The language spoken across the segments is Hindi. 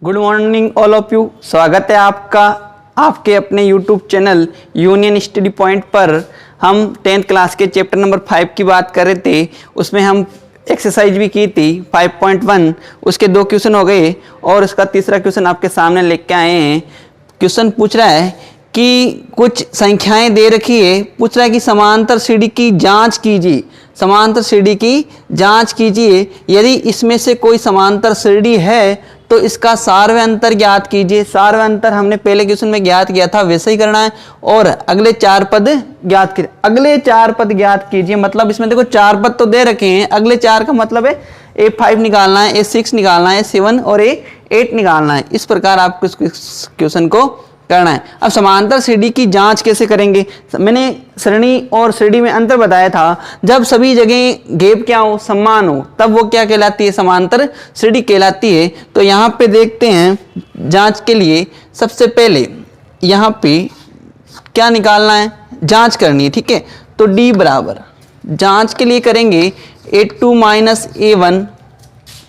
Good morning all of you. स्वागत है आपका आपके अपने YouTube channel union study point पर। हम 10th क्लास के चैप्टर नंबर 5 की बात कर रहे थे, उसमें हम एक्सरसाइज भी की थी 5.1। उसके 2 क्वेश्चन हो गए और उसका तीसरा क्वेश्चन आपके सामने लेके आए हैं। क्वेश्चन पूछ रहा है कि कुछ संख्याएं दे रखी है, पूछ रहा है कि समांतर सीढ़ी की जांच कीजिए। समांतर सीढ़ी की जांच कीजिए, यदि इसमें से कोई समांतर सीढ़ी है तो इसका सार्वय अंतर ज्ञात कीजिए। सार्वय अंतर हमने पहले क्वेश्चन में ज्ञात किया था, वैसे ही करना है। और अगले 4 पद ज्ञात कीजिए। अगले 4 पद ज्ञात कीजिए मतलब इसमें देखो 4 पद तो दे रखे हैं, अगले 4 का मतलब है A5 निकालना है, A6 निकालना है, A7 और A8 निकालना है। इस प्रकार आपको इस क्वेश्चन को करना है। अब समांतर सीढ़ी की जांच कैसे करेंगे? मैंने श्रेणी और सीढ़ी में अंतर बताया था। जब सभी जगह गैप क्या हो, समान हो, तब वो क्या कहलाती है? समांतर सीढ़ी कहलाती है। तो यहाँ पे देखते हैं जांच के लिए सबसे पहले यहाँ पे क्या निकालना है, जांच करनी है। ठीक है, तो D बराबर जांच के लिए करेंगे A2 minus A1,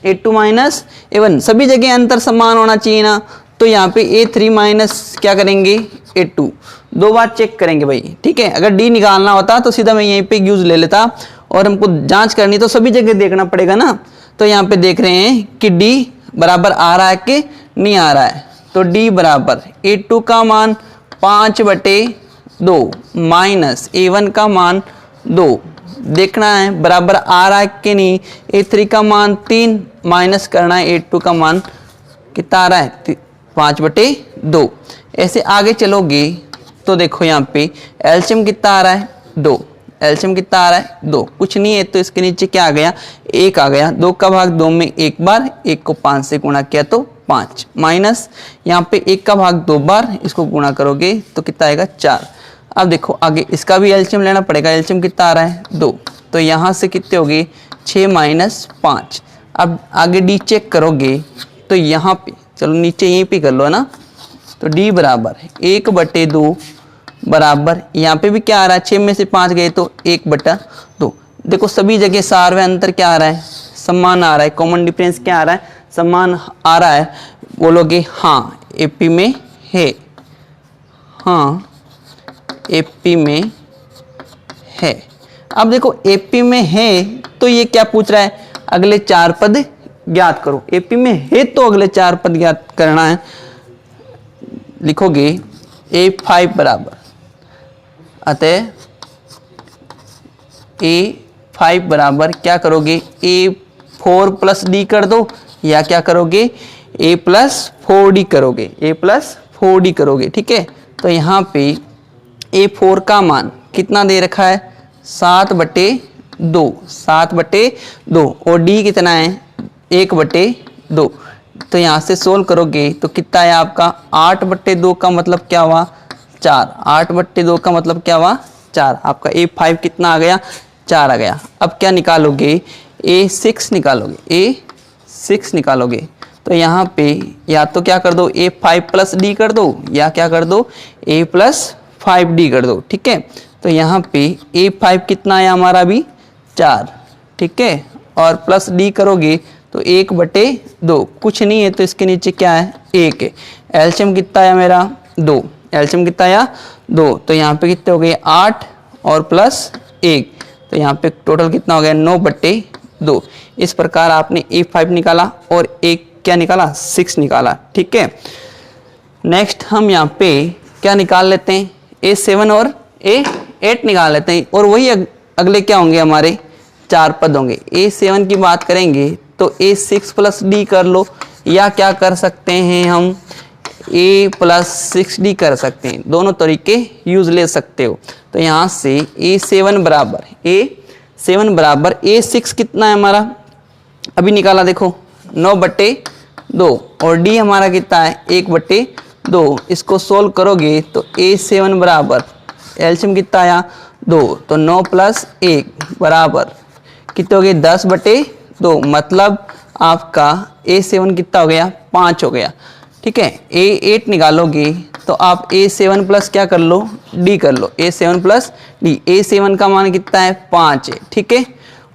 A2 minus A1। सभी जगह अंतर समान होना चाहिए ना, तो यहाँ पे A3 माइनस क्या करेंगे A2, 2 बार चेक करेंगे भाई। ठीक है, अगर D निकालना होता तो सीधा मैं यहीं पे यूज ले लेता, और हमको जांच करनी तो सभी जगह देखना पड़ेगा ना। तो यहाँ पे देख रहे हैं कि D बराबर आ रहा है कि नहीं आ रहा है। तो D बराबर A2 का मान 5/2 माइनस A1 का मान 2 देखना है बराबर आ रहा है कि नहीं। A3 का मान 3 माइनस करना है A2 का मान कितना आ रहा है 5/2। ऐसे आगे चलोगे तो देखो यहाँ पे एलसीएम कितना आ रहा है 2, एलसीएम कितना आ रहा है 2, कुछ नहीं है तो इसके नीचे क्या आ गया 1 आ गया। 2 का भाग 2 में 1 बार, 1 को 5 से गुणा किया तो 5, माइनस यहाँ पे 1 का भाग 2 बार, इसको गुणा करोगे तो कितना आएगा 4। अब देखो आगे इसका भी एलसीएम लेना पड़ेगा। एलसीएम कितना आ रहा है 2, तो यहाँ से कितने हो गए 6 माइनस 5। अब आगे डी चेक करोगे तो यहाँ पे चलो नीचे यहीं पे कर लो है ना। तो D बराबर 1/2 बराबर यहाँ पे भी क्या आ रहा है 6 में से 5 गए तो 1/2। देखो सभी जगह सार्वय अंतर क्या आ रहा है, समान आ रहा है। कॉमन डिफरेंस क्या आ रहा है, समान आ रहा है। बोलोगे हाँ AP में है, हाँ AP में है। अब देखो AP में है तो ये क्या पूछ रहा है, अगले 4 पद ज्ञात करो। AP में है तो अगले 4 पद ज्ञात करना है। लिखोगे A5 बराबर, अतः A5 बराबर क्या करोगे A4 प्लस D कर दो, या क्या करोगे A प्लस 4D करोगे, A प्लस 4D करोगे। ठीक है, तो यहाँ पे A4 का मान कितना दे रखा है 7/2, 7/2 और D कितना है 1/2। तो यहाँ से सोल्व करोगे तो कितना है आपका 8/2 का मतलब क्या हुआ 4, 8/2 का मतलब क्या हुआ 4। आपका A5 कितना आ गया 4 आ गया। अब क्या निकालोगे A6 निकालोगे, A6 निकालोगे तो यहाँ पे या तो क्या कर दो A5 प्लस D कर दो, या क्या कर दो A प्लस 5D कर दो। ठीक है, तो यहाँ पे A5 कितना है हमारा अभी 4, ठीक है, और प्लस D करोगे तो 1/2, कुछ नहीं है तो इसके नीचे क्या है 1 है। एलसीएम कितना आया मेरा 2, एलसीएम कितना आया 2, तो यहाँ पे कितने हो गए 8 और प्लस 1, तो यहाँ पे टोटल कितना हो गया 9/2। इस प्रकार आपने A5 निकाला और एक क्या निकाला 6 निकाला। ठीक है, नेक्स्ट हम यहाँ पे क्या निकाल लेते हैं A7 और A8 निकाल लेते हैं, और वही अगले क्या होंगे हमारे 4 पद होंगे। A7 की बात करेंगे तो A6 प्लस D कर लो, या क्या कर सकते हैं हम A प्लस 6D कर सकते हैं। दोनों तरीके यूज ले सकते हो। तो यहाँ से A7 बराबर A6 कितना है हमारा अभी निकाला देखो 9/2, और D हमारा कितना है 1/2। इसको सोल्व करोगे तो A7 बराबर एलसीएम कितना आया 2, तो 9 प्लस 1 बराबर कितने हो गए 10/2, मतलब आपका A7 कितना हो गया 5 हो गया। ठीक है, A8 निकालोगे तो आप A7 प्लस क्या कर लो D कर लो, A7 प्लस D। A7 का मान कितना है 5 है। ठीक है,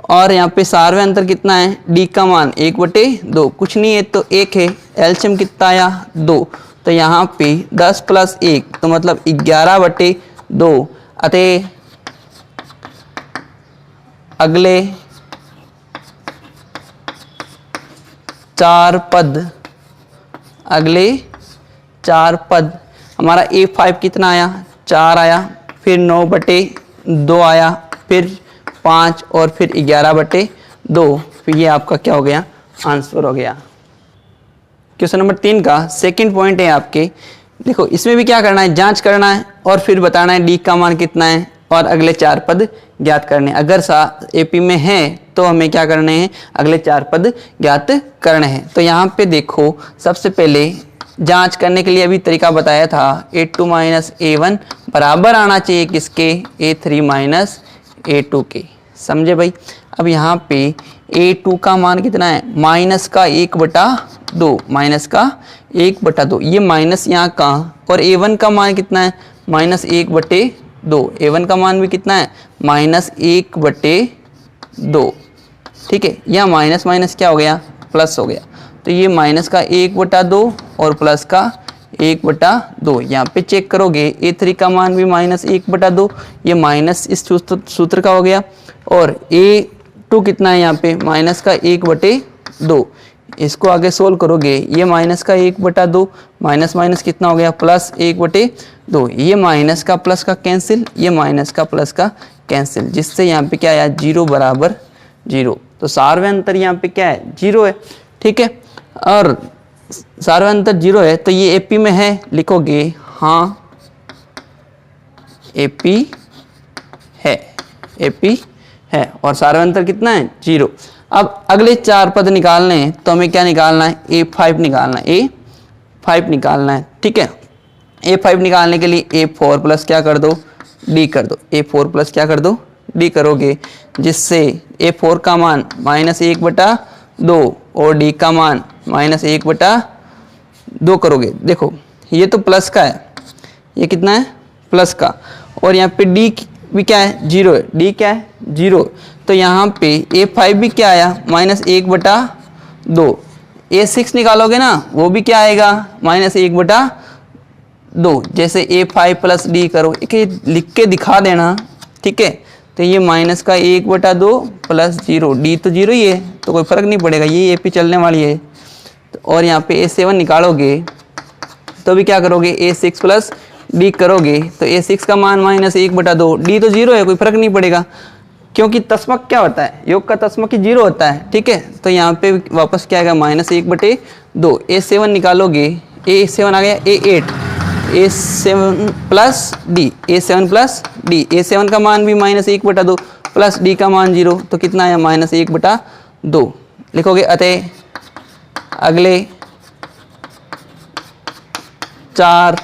और यहाँ पे सारवें अंतर कितना है, डी का मान 1/2, कुछ नहीं है तो 1 है, एलसीएम कितना आया 2, तो यहाँ पे 10 + 1 तो मतलब 11/2, अतः अगले 4 पद हमारा A5 कितना आया 4 आया, फिर 9/2 आया, फिर 5 और फिर 11/2, फिर ये आपका क्या हो गया, आंसर हो गया। क्वेश्चन नंबर 3 का सेकंड पॉइंट है आपके, देखो इसमें भी क्या करना है, जांच करना है और फिर बताना है डी का मान कितना है और अगले 4 पद ज्ञात करने। अगर एपी में है तो हमें क्या करने हैं, अगले 4 पद ज्ञात करने हैं। तो यहाँ पे देखो सबसे पहले जांच करने के लिए अभी तरीका बताया था, A2 - A1 बराबर आना चाहिए किसके, A3 - A2 के, समझे भाई। अब यहाँ पे A2 का मान कितना है, -1/2, -1/2, ये माइनस यहाँ का, और A1 का मान कितना है -1/2, A1 का मान भी कितना है -1/2, ठीक है। यहाँ माइनस माइनस क्या हो गया, प्लस हो गया, तो ये -1/2 और प्लस का 1/2, यहाँ पे चेक करोगे A3 का मान भी -1/2, ये माइनस इस सूत्र का हो गया, और A2 कितना है यहाँ पे -1/2, इसको आगे सोल्व करोगे, ये -1/2 माइनस माइनस कितना हो गया +1/2, ये माइनस का प्लस का कैंसिल, ये माइनस का प्लस का कैंसिल, जिससे यहाँ पे क्या आया 0 = 0। तो सारवें अंतर यहाँ पे क्या है 0 है, ठीक है। और सारवें अंतर 0 है तो ये एपी में है, लिखोगे हाँ एपी है, और सारवें अंतर कितना है 0। अब अगले 4 पद निकालने हैं तो हमें क्या निकालना है, A5 निकालना है, A5 निकालना है, ठीक है। A5 निकालने के लिए A4 प्लस क्या कर दो, D कर दो, A4 प्लस क्या कर दो, D करोगे, जिससे A4 का मान -1/2 और D का मान -1/2 करोगे। देखो ये तो प्लस का है, ये कितना है प्लस का, और यहाँ पे D भी क्या है 0 है, D क्या है 0, तो यहाँ पे A5 भी क्या आया -1/2, A6 निकालोगे ना वो भी क्या आएगा -1/2, जैसे A5 + D करो, एक लिख के दिखा देना, ठीक है। तो ये -1/2 + 0, D तो 0 ही है तो कोई फर्क नहीं पड़ेगा, ये AP चलने वाली है। और यहाँ पे A7 निकालोगे तो भी क्या करोगे, A6 + D करोगे, तो A6 का मान -1/2, D तो 0 है कोई फर्क नहीं पड़ेगा, क्योंकि तस्मक क्या होता है, योग का तस्मक ही 0 होता है, ठीक है। तो यहाँ पे वापस क्या आएगा -1/2, A7 निकालोगे, A7 आ गया A8, A7 + D, A7 + D, A7 का मान भी -1/2 प्लस D का मान 0, तो कितना आया -1/2, लिखोगे। अतः अगले 4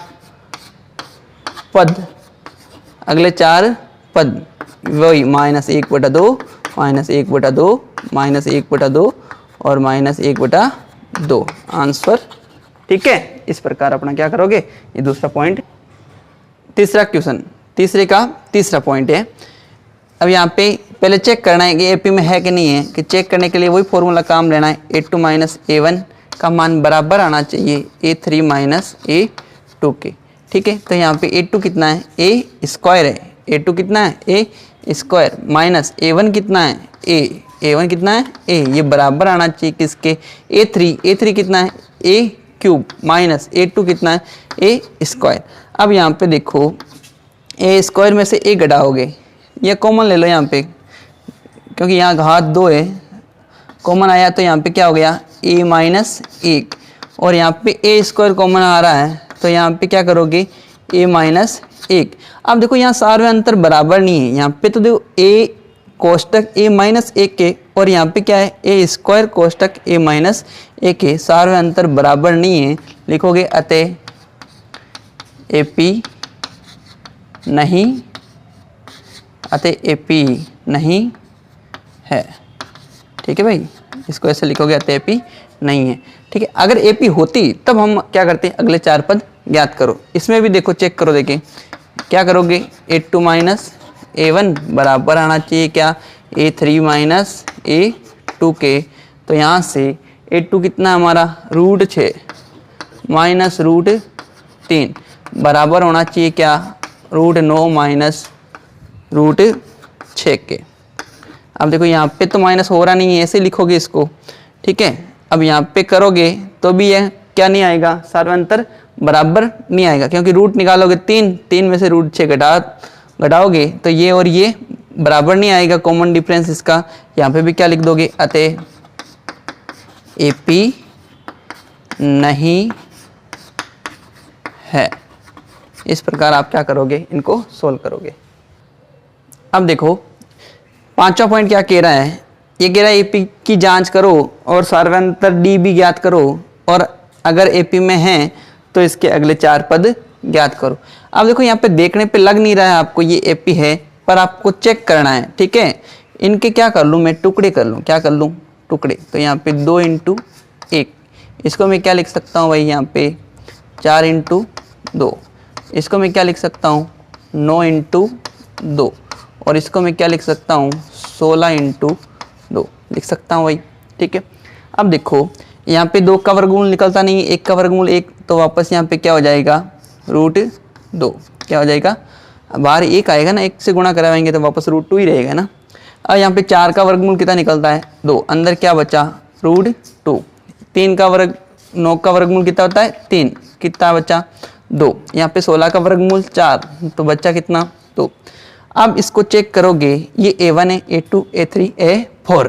पद वही -1/2, -1/2, -1/2 और -1/2 आंसर, ठीक है। इस प्रकार अपना क्या करोगे, ये दूसरा पॉइंट। तीसरा क्वेश्चन, तीसरे का तीसरा पॉइंट है। अब यहाँ पे पहले चेक करना है कि एपी में है कि नहीं है, कि चेक करने के लिए वही फॉर्मूला काम लेना है, A2 - A1 का मान बराबर आना चाहिए A3 - A2 के, ठीक है। तो यहाँ पे A2 कितना है, A² है, A2 कितना है A² माइनस A1 कितना है A1 कितना है A, ये बराबर आना चाहिए किसके A3 कितना है A³ माइनस A2 कितना है A²। अब यहाँ पे देखो A² में से A घटाओगे, ये कॉमन ले लो यहाँ पे, क्योंकि यहाँ घात 2 है, कॉमन आया तो यहाँ पे क्या हो गया A - 1, और यहाँ पे A² कॉमन आ रहा है तो यहाँ पे क्या करोगे A - 1। अब देखो यहाँ सारे अंतर बराबर नहीं है, यहाँ पे तो देखो A कोष्टक A - 1 के, और यहाँ पे क्या है A² कोष्टक A - 1 के, सारे अंतर बराबर नहीं है, लिखोगे अतः AP नहीं है, ठीक है भाई। इसको ऐसे लिखोगे अतः AP नहीं है, ठीक है। अगर AP होती तब हम क्या करते, अगले 4 पद ज्ञात करो। इसमें भी देखो चेक करो, देखिए क्या करोगे A2 - A1 बराबर आना चाहिए क्या A3 माइनस A2k। तो यहाँ से A2 कितना हमारा √6 माइनस √3 बराबर होना चाहिए क्या, √9 माइनस √6 के। अब देखो यहाँ पे तो माइनस हो रहा नहीं है, ऐसे लिखोगे इसको, ठीक है। अब यहाँ पे करोगे तो भी यह क्या नहीं आएगा, सर्वांतर बराबर नहीं आएगा, क्योंकि रूट निकालोगे 3 में से √6 घटाओगे तो ये और ये बराबर नहीं आएगा, कॉमन डिफरेंस इसका। यहाँ पे भी क्या लिख दोगे, अतः AP नहीं है। इस प्रकार आप क्या करोगे, इनको सोल्व करोगे। अब देखो पांचवा पॉइंट क्या कह रहा है, ये कह रहा है AP की जांच करो और सर्वांतर D भी ज्ञात करो, और अगर AP में है तो इसके अगले 4 पद ज्ञात करो। अब देखो यहाँ पे देखने पे लग नहीं रहा है आपको ये AP है, पर आपको चेक करना है, ठीक है। इनके क्या कर लूँ मैं, टुकड़े कर लूँ, क्या कर लूँ, टुकड़े। तो यहाँ पे 2 × 1, इसको मैं क्या लिख सकता हूँ भाई, यहाँ पे 4 × 2, इसको मैं क्या लिख सकता हूँ 9 × 2, और इसको मैं क्या लिख सकता हूँ 16 × 2 लिख सकता हूँ भाई, ठीक है। अब देखो यहाँ पे 2 का वर्गमूल निकलता नहीं है, 1 का वर्गमूल 1, तो वापस यहाँ पे क्या हो जाएगा √2, क्या हो जाएगा, बाहर 1 आएगा ना, 1 से गुणा कराएंगे तो वापस √2 ही रहेगा ना। अब यहाँ पे 4 का वर्गमूल कितना निकलता है 2, अंदर क्या बचा √2, 3 का वर्ग 9 का वर्गमूल कितना होता है 3, कितना बचा 2, यहाँ पे 16 का वर्गमूल 4, तो बच्चा कितना 2। अब इसको चेक करोगे, ये A1 है, A2, A3, A4,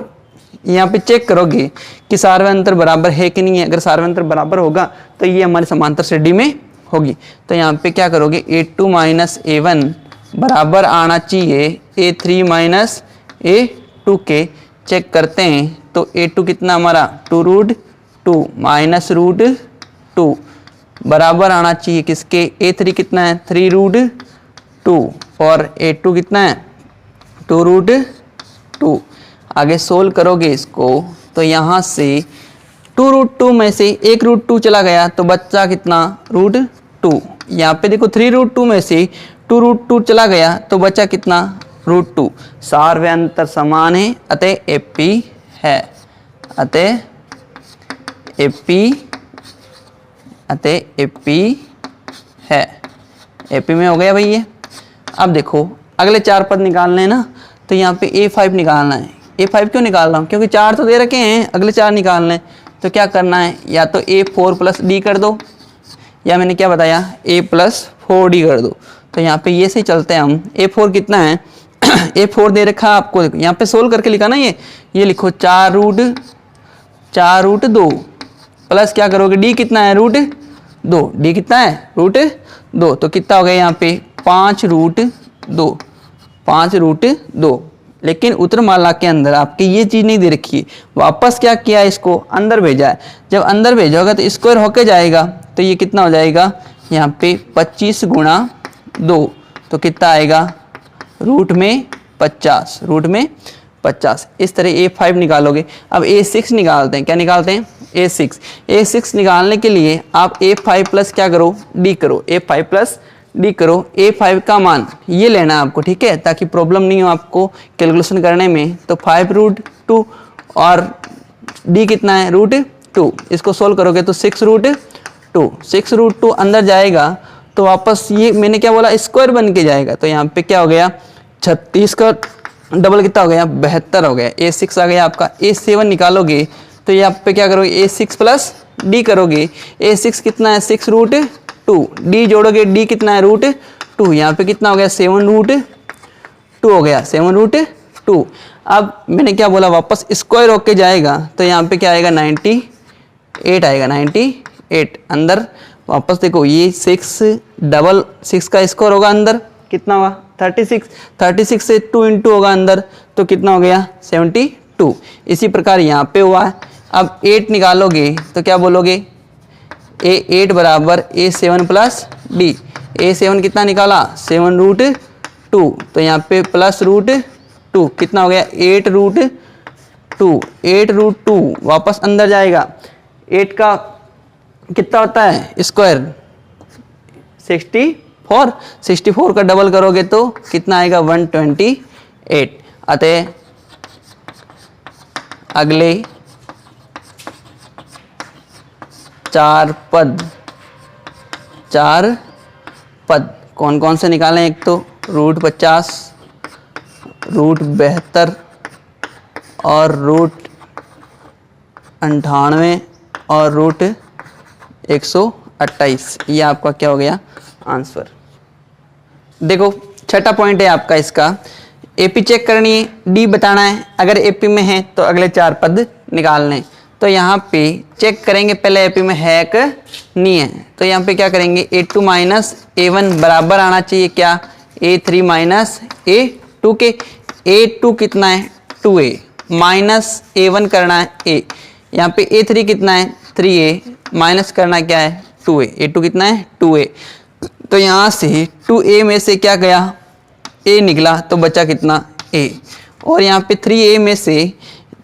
यहाँ पे चेक करोगे कि सार्वंतर बराबर है कि नहीं है। अगर सार्वंतर बराबर होगा तो ये हमारे समांतर श्रेणी में होगी। तो यहाँ पे क्या करोगे, A2 माइनस A1 बराबर आना चाहिए A3 माइनस A2 के। चेक करते हैं तो A2 कितना हमारा 2√2 माइनस √2 बराबर आना चाहिए किसके, A3 कितना है 3√2 और A2 कितना है 2√2। आगे सोल्व करोगे इसको तो यहाँ से 2√2 में से 1√2 चला गया तो बच्चा कितना √2। यहाँ पे देखो 3√2 में से 2√2 चला गया तो बचा कितना √2। सार्वंतर समान है, अतः AP है, अतः AP है। AP में हो गया भाई ये। अब देखो अगले 4 पद निकालने हैं ना, तो यहाँ पे A5 निकालना है। A5 क्यों निकाल रहा हूँ, क्योंकि 4 तो दे रखे हैं, अगले 4 निकालने हैं। तो क्या करना है, या तो A4 + D कर दो, या मैंने क्या बताया A + 4D कर दो। तो यहाँ पे ये से चलते हैं हम। A4 कितना है A4 दे रखा है आपको, यहाँ पे सोल्व करके लिखा ना, ये लिखो 4√2 प्लस क्या करोगे D कितना है √2, D कितना है √2, तो कितना हो गया यहाँ पे 5√2। लेकिन उत्तरमाला के अंदर आपके ये चीज़ नहीं दे रखी है, वापस क्या किया इसको अंदर भेजा है। जब अंदर भेजोगे तो स्क्वायर होके जाएगा, तो ये कितना हो जाएगा यहाँ पे 25 × 2, तो कितना आएगा रूट में 50। इस तरह A5 निकालोगे। अब A6 निकालते हैं, क्या निकालते हैं A6 निकालने के लिए आप A5 प्लस क्या करो D करो, A5 प्लस D करो। A5 का मान ये लेना है आपको, ठीक है, ताकि प्रॉब्लम नहीं हो आपको कैलकुलेशन करने में। तो 5√2 और D कितना है √2, इसको सोल्व करोगे तो 6√2 अंदर जाएगा तो वापस ये मैंने क्या बोला स्क्वायर बन के जाएगा। तो यहाँ पे क्या हो गया 36 का डबल कितना हो गया 72 हो गया। A6 आ गया आपका। A7 निकालोगे तो यहाँ पे क्या करोगे A6 प्लस D करोगे। A6 कितना है 6√2, D जोड़ोगे D कितना है √2, यहाँ पे कितना हो गया 7√2 हो गया 7√2। अब मैंने क्या बोला वापस स्क्वायर होके जाएगा तो यहाँ पे क्या आएगा 98 आएगा 98 अंदर। वापस देखो ये 6 का स्क्वायर होगा अंदर कितना होगा 36 से 2 × होगा अंदर तो कितना हो गया 72। इसी प्रकार यहाँ पे हुआ है। अब 8 निकालोगे तो क्या बोलोगे A8 बराबर A7 प्लस D। A7 कितना निकाला 7√2, तो यहाँ पे प्लस √2 कितना हो गया 8√2 वापस अंदर जाएगा। 8 का कितना होता है स्क्वायर 64 का डबल करोगे तो कितना आएगा 128। अतः अगले 4 पद कौन कौन से निकालें? एक तो √50, √72 और √98 और √128। ये आपका क्या हो गया आंसर। देखो छठा पॉइंट है आपका इसका, एपी चेक करनी है, डी बताना है। अगर एपी में है तो अगले 4 पद निकालने। तो यहाँ पे चेक करेंगे पहले एपी में है कि नहीं है। तो यहाँ पे क्या करेंगे, A2 माइनस A1 बराबर आना चाहिए क्या, A3 माइनस A2 के। A2 कितना है 2A, माइनस A1 करना है A। यहाँ पे A3 कितना है 3A, माइनस करना क्या है 2A। A2 कितना है 2A। तो यहाँ से 2A में से क्या गया A निकला, तो बचा कितना A। और यहाँ पे 3A में से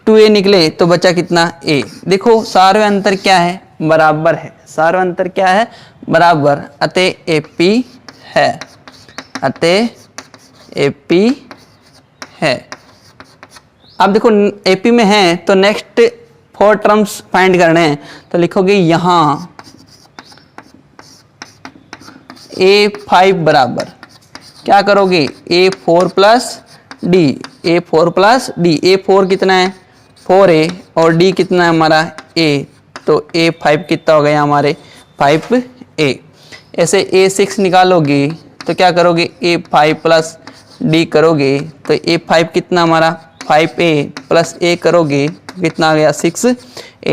2A निकले तो बचा कितना A। देखो सारे अंतर क्या है, बराबर है। सारे अंतर क्या है, बराबर। अतः AP है, अतः AP है। अब देखो AP में है तो नेक्स्ट 4 टर्म्स फाइंड करने हैं। तो लिखोगे यहाँ A5 बराबर क्या करोगे, A4 plus D, A4 plus D। A4 कितना है 4A और D कितना है हमारा A। तो A5 कितना हो गया हमारे 5A। ऐसे A6 निकालोगे तो क्या करोगे, A5 प्लस D करोगे तो A5 कितना हमारा 5A प्लस A करोगे कितना आ गया 6A।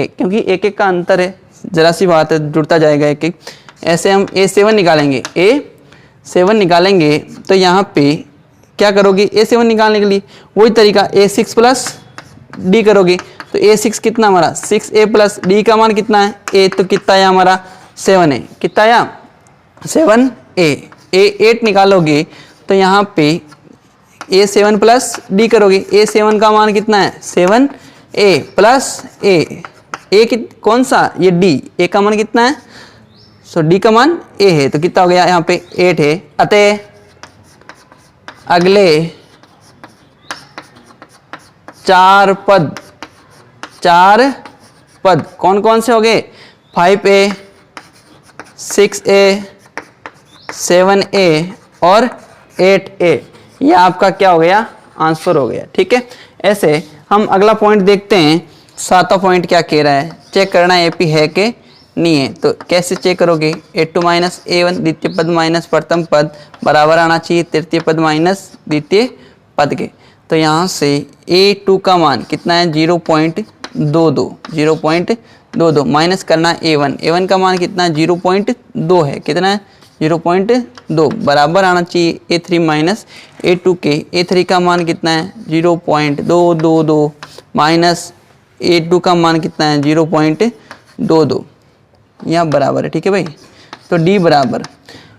क्योंकि एक एक का अंतर है, जरा सी बात है, जुड़ता जाएगा एक एक। ऐसे हम A7 निकालेंगे, A7 निकालेंगे तो यहाँ पे क्या करोगे, A7 निकालने के लिए वही तरीका A6 प्लस D करोगे। तो A6 कितना हमारा 6A प्लस D का मान कितना है A, तो कितना है हमारा 7A। कितना आया 7A। A8 निकालोगे तो यहाँ पे A7 प्लस D करोगे। A7 का मान कितना है 7A प्लस A कौन सा, ये D। A का मान कितना है, सो D का मान A है, तो कितना हो गया यहाँ पे 8 है। अतः अगले 4 पद कौन कौन से हो गए, 5A, 6A, 7A और 8A। ये आपका क्या हो गया आंसर हो गया। ठीक है, ऐसे हम अगला पॉइंट देखते हैं। 7वां पॉइंट क्या कह रहा है, चेक करना है AP है कि नहीं है। तो कैसे चेक करोगे, A2 माइनस A1 द्वितीय पद माइनस प्रथम पद बराबर आना चाहिए तृतीय पद माइनस द्वितीय पद के। तो यहाँ से A2 का मान कितना है 0.22 माइनस करना A1 का मान कितना है 0.2 है। कितना है 0.2 बराबर आना चाहिए A3 माइनस A2 के। A3 का मान कितना है 0.222 माइनस A2 का मान कितना है 0.22, यहाँ बराबर है। ठीक है भाई, तो D बराबर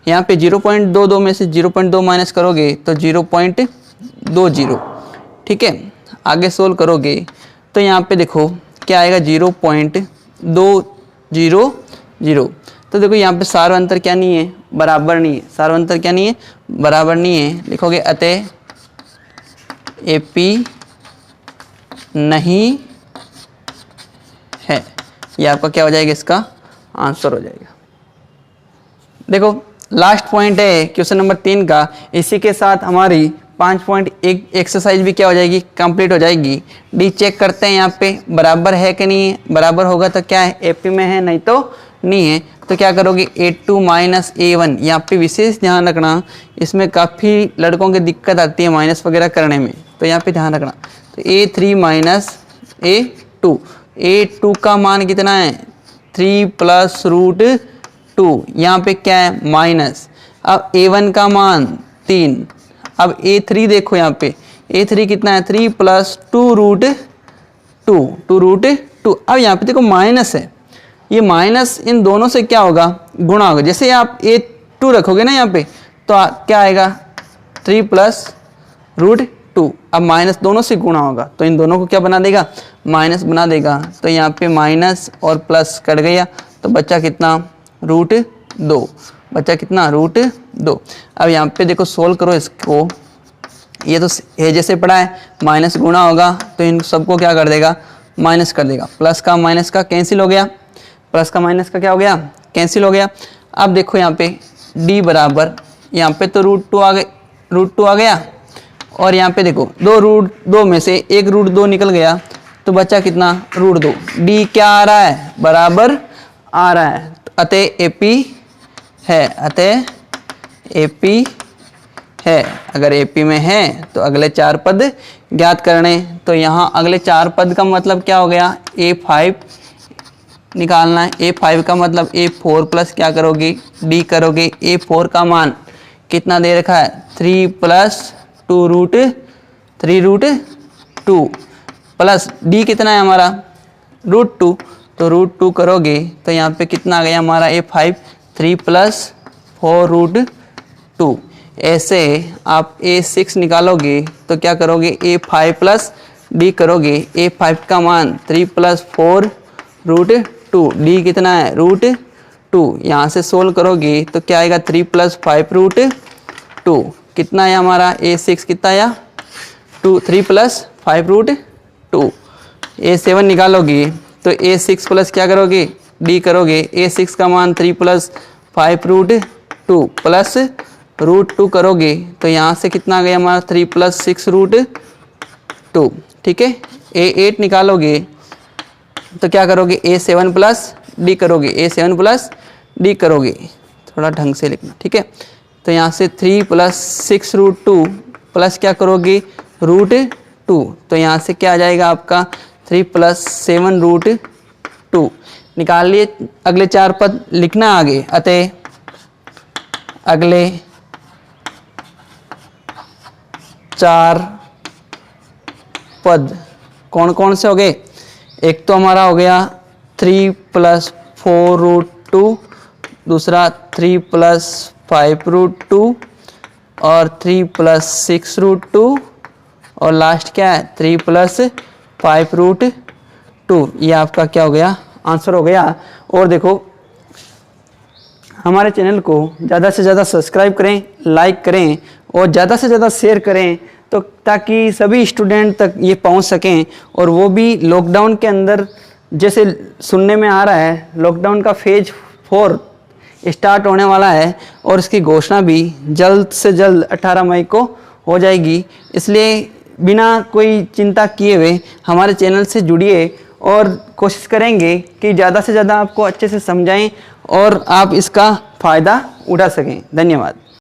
यहाँ पे 0.22 में से 0.2 माइनस करोगे तो 0.20। ठीक है, आगे सोल्व करोगे तो यहाँ पे देखो क्या आएगा 0.200। तो देखो यहाँ पे सारा अंतर क्या नहीं है, बराबर नहीं है। सारा अंतर क्या नहीं है, बराबर नहीं है। लिखोगे अतः AP नहीं है। ये आपका क्या हो जाएगा, इसका आंसर हो जाएगा। देखो लास्ट पॉइंट है क्वेश्चन नंबर 3 का। इसी के साथ हमारी 5.1 एक्सरसाइज भी क्या हो जाएगी, कंप्लीट हो जाएगी। डी चेक करते हैं यहाँ पे बराबर है कि नहीं है। बराबर होगा तो क्या है AP में है, नहीं तो नहीं है। तो क्या करोगे A2 माइनस A1। यहाँ पे विशेष ध्यान रखना, इसमें काफ़ी लड़कों की दिक्कत आती है माइनस वगैरह करने में, तो यहाँ पे ध्यान रखना। तो A3 माइनस A2। A2 का मान कितना है 3 प्लस √2। यहाँ पे क्या है माइनस। अब A1 का मान 3। अब A3 देखो यहाँ पे A3 कितना है 3 प्लस 2√2। अब यहाँ पे देखो माइनस है, ये माइनस इन दोनों से क्या होगा, गुणा होगा। जैसे आप A2 रखोगे ना यहाँ पे तो क्या आएगा 3 प्लस √2। अब माइनस दोनों से गुणा होगा तो इन दोनों को क्या बना देगा, माइनस बना देगा। तो यहाँ पे माइनस और प्लस कट गया तो बच्चा कितना √2। बच्चा कितना √2। अब यहाँ पे देखो सोल्व करो इसको। ये तो है जैसे पढ़ा है, माइनस गुणा होगा तो इन सबको क्या कर देगा माइनस कर देगा, प्लस का माइनस का कैंसिल हो गया, प्लस का माइनस का क्या हो गया, कैंसिल हो गया। अब देखो यहाँ पे d बराबर, यहाँ पे तो √2 आ गए, √2 आ गया, और यहाँ पे देखो √2 में से एक √2 निकल गया, तो बचा कितना, √2। d क्या आ रहा है, बराबर आ रहा है, अतः AP है, अतः AP है। अगर AP में है तो अगले 4 पद ज्ञात करने, तो यहाँ अगले 4 पद का मतलब क्या हो गया, A5 निकालना है। A5 का मतलब A4 प्लस क्या करोगे, D करोगे। A4 का मान कितना दे रखा है, 3 + 2√3√2 प्लस D कितना है हमारा, √2, तो √2 करोगे तो यहाँ पे कितना आ गया हमारा A5, 3 + 4√2। ऐसे आप A6 निकालोगे तो क्या करोगे, A5 + D करोगे। A5 का मान 3 + 4√2, D कितना है, √2। यहाँ से सोल्व करोगे तो क्या आएगा, 3 + 5√2, कितना है हमारा A6 कितना आया, 3 + 5√2। A7 निकालोगे तो A6 प्लस क्या करोगे, D करोगे। A6 का मान 3 + 5√2 प्लस √2 करोगे तो यहाँ से कितना आ गया हमारा, 3 + 6√2। ठीक है। A8 निकालोगे तो क्या करोगे, A7 + D करोगे, A7 + D करोगे, थोड़ा ढंग से लिखना। ठीक है। तो यहाँ से 3 + 6√2 प्लस क्या करोगे, √2, तो यहाँ से क्या आ जाएगा आपका, 3 + 7√2 निकाल लिए। अगले 4 पद लिखना आगे, अतः अगले 4 पद कौन कौन से हो गए, एक तो हमारा हो गया 3 + 4√2, दूसरा 3 + 5√2 और 3 + 6√2 और लास्ट क्या है, 3 + 5√2। ये आपका क्या हो गया, आंसर हो गया। और देखो हमारे चैनल को ज़्यादा से ज़्यादा सब्सक्राइब करें, लाइक करें और ज़्यादा से ज़्यादा शेयर करें, तो ताकि सभी स्टूडेंट तक ये पहुंच सकें। और वो भी लॉकडाउन के अंदर, जैसे सुनने में आ रहा है लॉकडाउन का फेज 4 स्टार्ट होने वाला है और इसकी घोषणा भी जल्द से जल्द 18 मई को हो जाएगी। इसलिए बिना कोई चिंता किए हुए हमारे चैनल से जुड़िए और कोशिश करेंगे कि ज़्यादा से ज़्यादा आपको अच्छे से समझाएं और आप इसका फ़ायदा उठा सकें। धन्यवाद।